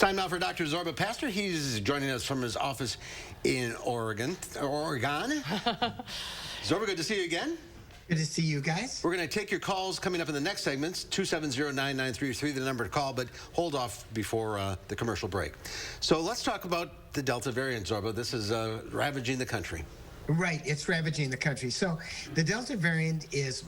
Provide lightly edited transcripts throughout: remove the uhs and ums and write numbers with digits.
Time now for Dr. Zorba Paster. He's joining us from his office in Oregon. Zorba, good to see you again. Good to see you guys. We're going to take your calls coming up in the next segments. 270-9933, the number to call, but hold off before the commercial break. So let's talk about the Delta variant, Zorba. This is ravaging the country. Right, it's ravaging the country. So the Delta variant is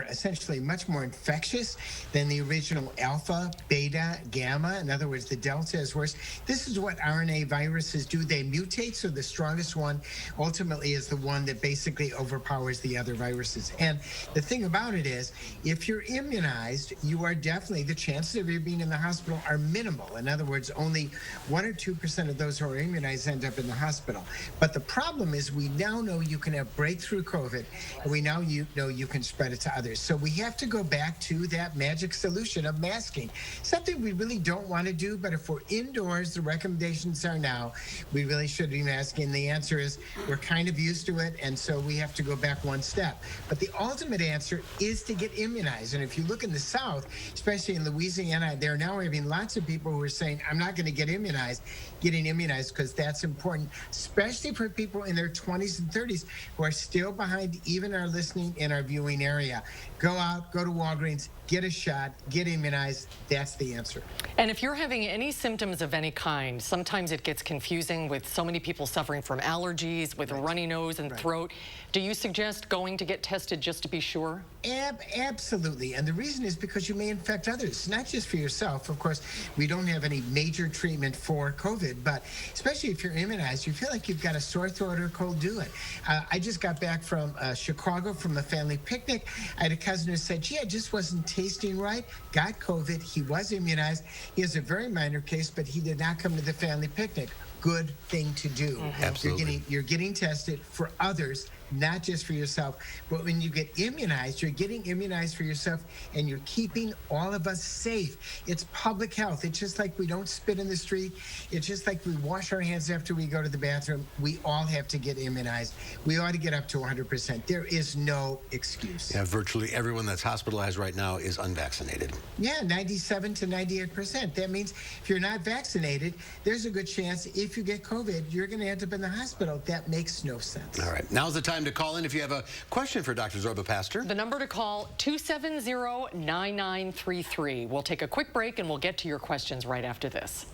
essentially much more infectious than the original Alpha, Beta, Gamma. In other words, the Delta is worse. This is what RNA viruses do. They mutate, so the strongest one ultimately is the one that basically overpowers the other viruses. And the thing about it is, if you're immunized, you are definitely, the chances of you being in the hospital are minimal. In other words, only 1 or 2% of those who are immunized end up in the hospital. But the problem is we now know you can have breakthrough COVID, and we now know you can spread it to others. So we have to go back to that magic solution of masking, something we really don't want to do, but if we're indoors, the recommendations are now, we really should be masking. The answer is we're kind of used to it, and so we have to go back one step. But the ultimate answer is to get immunized. And if you look in the South, especially in Louisiana, they're now having lots of people who are saying, I'm not going to get immunized, getting immunized because that's important, especially for people in their 20s and 30s who are still behind even our listening and our viewing area. Go out, go to Walgreens, get a shot, get immunized. That's the answer. And if you're having any symptoms of any kind, sometimes it gets confusing with so many people suffering from allergies, with a runny nose and throat. Do you suggest going to get tested just to be sure? Absolutely. And the reason is because you may infect others, not just for yourself. Of course, we don't have any major treatment for COVID, but especially if you're immunized, you feel like you've got a sore throat or cold, do it. I just got back from Chicago from a family picnic. I had a cousin who said, gee, I just wasn't tasting right, got COVID. He was immunized. He has a very minor case, but he did not come to the family picnic. Good thing to do. Absolutely. You're getting tested for others, not just for yourself. But when you get immunized, you're getting immunized for yourself, and you're keeping all of us safe. It's public health. It's just like we don't spit in the street. It's just like we wash our hands after we go to the bathroom. We all have to get immunized. We ought to get up to 100%. There is no excuse. Yeah, virtually everyone that's hospitalized right now is unvaccinated. Yeah, 97 to 98%. That means if you're not vaccinated, there's a good chance if you get COVID, you're going to end up in the hospital. That makes no sense. All right. Now's the time to call in if you have a question for Dr. Zorba Paster. The number to call, 270-9933. We'll take a quick break and we'll get to your questions right after this.